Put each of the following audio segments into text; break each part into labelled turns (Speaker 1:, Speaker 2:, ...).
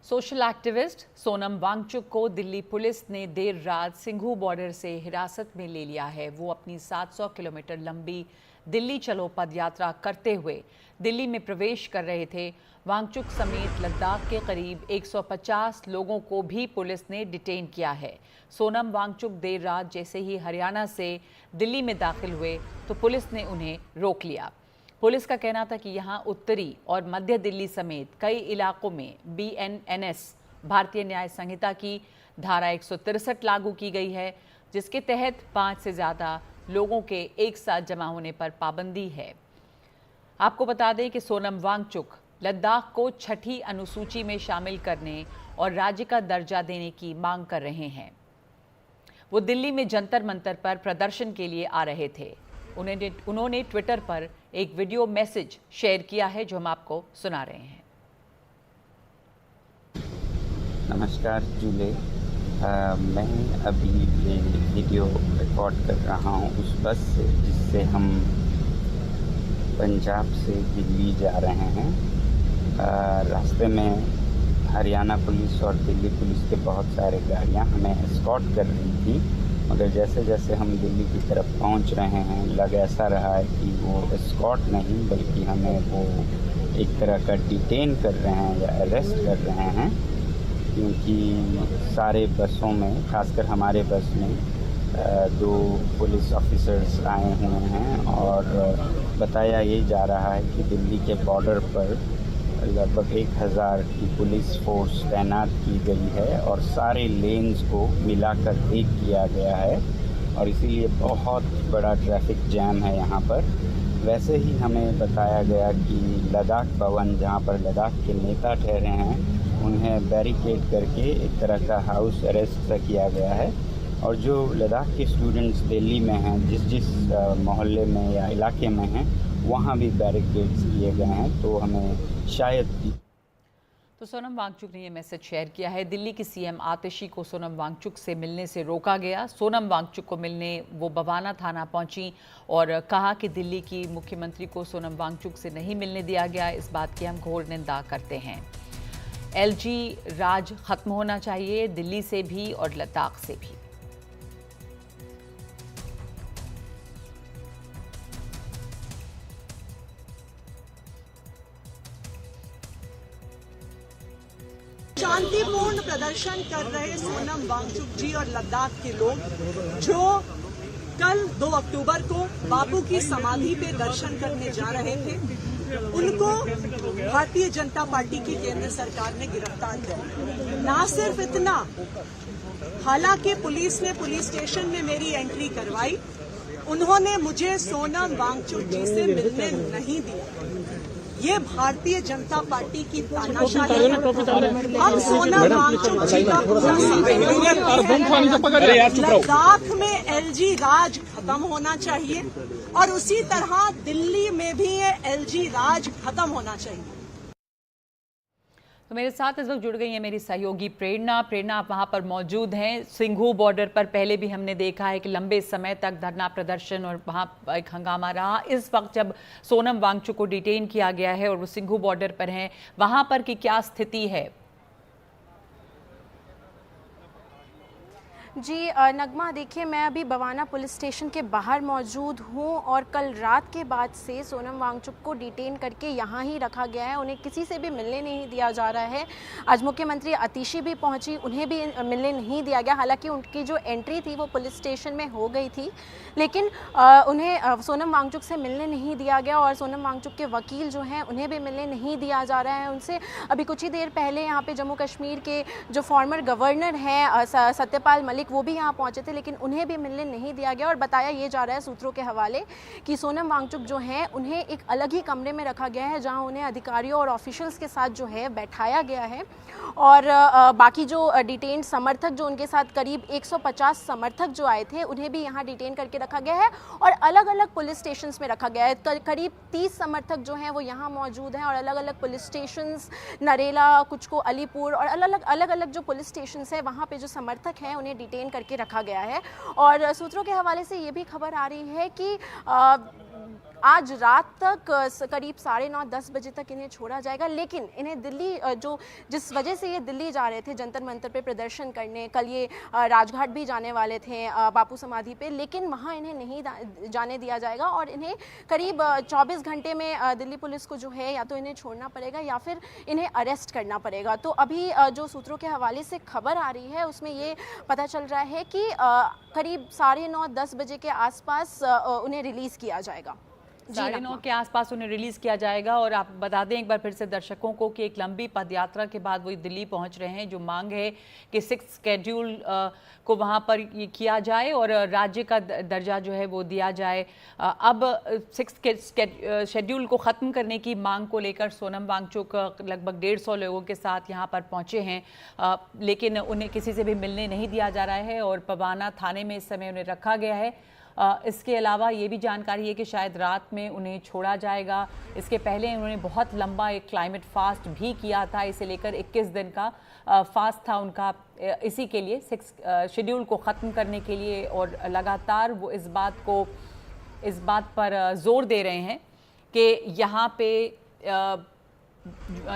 Speaker 1: Social activist Sonam Wangchuck को Delhi police ने देर रात सिंघू बॉर्डर से हिरासत में ले लिया है। वो अपनी 700 किलोमीटर लंबी दिल्ली चलो पदयात्रा करते हुए दिल्ली में प्रवेश कर रहे थे। वांगचुक समेत लद्दाख के करीब 150 लोगों को भी पुलिस ने डिटेन किया है। सोनम वांगचुक देर रात जैसे ही हरियाणा से दिल्ली में दाखिल हुए तो पुलिस ने उन्हें रोक लिया। पुलिस का कहना था कि यहां उत्तरी और मध्य दिल्ली समेत कई इलाकों में BNNS भारतीय न्याय संहिता की धारा 163 लागू की गई है, जिसके तहत 5 से ज़्यादा लोगों के एक साथ जमा होने पर पाबंदी है। आपको बता दें कि सोनम वांगचुक लद्दाख को छठी अनुसूची में शामिल करने और राज्य का दर्जा देने की मांग कर रहे हैं। वो दिल्ली में जंतर मंतर पर प्रदर्शन के लिए आ रहे थे। उन्होंने ट्विटर पर एक वीडियो मैसेज शेयर किया है, जो हम आपको सुना रहे हैं।
Speaker 2: नमस्कार जूले, मैं अभी ये वीडियो रिकॉर्ड कर रहा हूँ उस बस से जिससे हम पंजाब से दिल्ली जा रहे हैं। रास्ते में हरियाणा पुलिस और दिल्ली पुलिस के बहुत सारे गाड़ियाँ हमें एस्कॉर्ट कर रही थी, मगर जैसे जैसे हम दिल्ली की तरफ पहुंच रहे हैं लग ऐसा रहा है कि वो एस्कॉर्ट नहीं बल्कि हमें वो एक तरह का डिटेन कर रहे हैं या अरेस्ट कर रहे हैं, क्योंकि सारे बसों में, खासकर हमारे बस में 2 पुलिस ऑफिसर्स आए हुए हैं और बताया ये जा रहा है कि दिल्ली के बॉर्डर पर लगभग 1000 की पुलिस फोर्स तैनात की गई है और सारे लेन्स को मिलाकर एक किया गया है और इसीलिए बहुत बड़ा ट्रैफिक जैम है यहाँ पर। वैसे ही हमें बताया गया कि लद्दाख भवन, जहाँ पर लद्दाख के नेता ठहरे हैं, उन्हें बैरिकेड करके एक तरह का हाउस अरेस्ट किया गया है और जो लद्दाख के स्टूडेंट्स दिल्ली में हैं, जिस मोहल्ले में या इलाके में हैं, वहाँ भी बैरिकेड्स किए गए हैं। तो हमें शायद
Speaker 1: तो सोनम वांगचुक ने ये मैसेज शेयर किया है। दिल्ली की CM आतिशी को सोनम वांगचुक से मिलने से रोका गया। सोनम वांगचुक को मिलने वो बवाना थाना पहुंची और कहा कि दिल्ली की मुख्यमंत्री को सोनम वांगचुक से नहीं मिलने दिया गया। इस बात की हम घोर निंदा करते हैं। LG राज खत्म होना चाहिए, दिल्ली से भी और लद्दाख से भी।
Speaker 3: शांतिपूर्ण प्रदर्शन कर रहे सोनम वांगचुक जी और लद्दाख के लोग जो कल 2 अक्टूबर को बापू की समाधि पे दर्शन करने जा रहे थे, उनको भारतीय जनता पार्टी की केंद्र सरकार ने गिरफ्तार किया। ना सिर्फ इतना, हालांकि पुलिस ने पुलिस स्टेशन में मेरी एंट्री करवाई, उन्होंने मुझे सोनम वांगचुक जी से मिलने नहीं दिया। ये भारतीय जनता पार्टी की तानाशाही है। हम सोनम वांगचुक जी का पूरा लद्दाख में LG राज खत्म होना चाहिए और उसी तरह दिल्ली में भी ये LG राज खत्म होना चाहिए।
Speaker 1: तो मेरे साथ इस वक्त जुड़ गई है मेरी सहयोगी प्रेरणा। आप वहां पर मौजूद हैं। सिंघू बॉर्डर पर पहले भी हमने देखा है कि लंबे समय तक धरना प्रदर्शन और वहां एक हंगामा रहा। इस वक्त जब सोनम वांगचुक को डिटेन किया गया है और वो सिंघू बॉर्डर पर हैं, वहां पर की क्या स्थिति है?
Speaker 4: जी नगमा, देखिए मैं अभी बवाना पुलिस स्टेशन के बाहर मौजूद हूँ और कल रात के बाद से सोनम वांगचुक को डिटेन करके यहाँ ही रखा गया है। उन्हें किसी से भी मिलने नहीं दिया जा रहा है। आज मुख्यमंत्री आतिशी भी पहुँची, उन्हें भी मिलने नहीं दिया गया। हालांकि उनकी जो एंट्री थी वो पुलिस स्टेशन में हो गई थी, लेकिन उन्हें सोनम वांगचुक से मिलने नहीं दिया गया और सोनम वांगचुक के वकील जो हैं उन्हें भी मिलने नहीं दिया जा रहा है उनसे। अभी कुछ ही देर पहले यहाँ पे जम्मू कश्मीर के जो फॉर्मर गवर्नर हैं सत्यपाल मलिक, वो भी यहाँ पहुंचे थे, लेकिन उन्हें भी मिलने नहीं दिया गया। और बताया ये जा रहा है सूत्रों के हवाले कि सोनम वांगचुक जो हैं उन्हें एक अलग ही कमरे में रखा गया है, जहां उन्हें अधिकारियों और ऑफिशियल्स के साथ जो है बैठाया गया है और बाकी जो डिटेन समर्थक जो उनके साथ करीब 150 समर्थक जो आए थे उन्हें भी यहाँ डिटेन करके रखा गया है और अलग अलग पुलिस स्टेशंस में रखा गया है। करीब 30 समर्थक जो हैं वो यहाँ मौजूद हैं और अलग अलग पुलिस स्टेशंस, नरेला, कुछ को अलीपुर और अलग अलग जो पुलिस स्टेशंस हैं वहाँ पे जो समर्थक हैं उन्हें डिटेन करके रखा गया है। और सूत्रों के हवाले से ये भी खबर आ रही है कि आज रात तक करीब 9:30-10 बजे तक इन्हें छोड़ा जाएगा। लेकिन इन्हें दिल्ली जिस वजह से ये दिल्ली जा रहे थे जंतर मंतर पे प्रदर्शन करने, कल ये राजघाट भी जाने वाले थे बापू समाधि पे, लेकिन वहाँ इन्हें नहीं जाने दिया जाएगा और इन्हें करीब 24 घंटे में दिल्ली पुलिस को जो है या तो इन्हें छोड़ना पड़ेगा या फिर इन्हें अरेस्ट करना पड़ेगा। तो अभी जो सूत्रों के हवाले से खबर आ रही है उसमें ये पता चल रहा है कि करीब 9:30-10 बजे के आसपास उन्हें रिलीज़ किया जाएगा।
Speaker 1: 9:30 के आसपास उन्हें रिलीज़ किया जाएगा। और आप बता दें एक बार फिर से दर्शकों को कि एक लंबी पदयात्रा के बाद वो दिल्ली पहुंच रहे हैं। जो मांग है कि 6 शेड्यूल को वहां पर ये किया जाए और राज्य का दर्जा जो है वो दिया जाए। अब 6 शेड्यूल को ख़त्म करने की मांग को लेकर सोनम वांगचुक लगभग 150 लोगों के साथ यहाँ पर पहुँचे हैं, लेकिन उन्हें किसी से भी मिलने नहीं दिया जा रहा है और पवाना थाने में इस समय उन्हें रखा गया है। इसके अलावा ये भी जानकारी है कि शायद रात में उन्हें छोड़ा जाएगा। इसके पहले उन्होंने बहुत लंबा एक क्लाइमेट फास्ट भी किया था, इसे लेकर 21 दिन का फास्ट था उनका, इसी के लिए 6 शेड्यूल को ख़त्म करने के लिए। और लगातार वो इस बात पर जोर दे रहे हैं कि यहाँ पे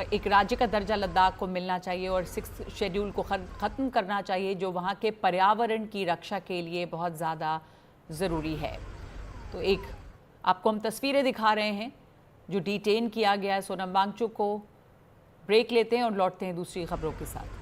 Speaker 1: एक राज्य का दर्जा लद्दाख को मिलना चाहिए और 6 शेड्यूल को ख़त्म करना चाहिए, जो वहाँ के पर्यावरण की रक्षा के लिए बहुत ज़्यादा ज़रूरी है। तो एक आपको हम तस्वीरें दिखा रहे हैं जो डिटेन किया गया है सोनम वांगचुक को। ब्रेक लेते हैं और लौटते हैं दूसरी खबरों के साथ।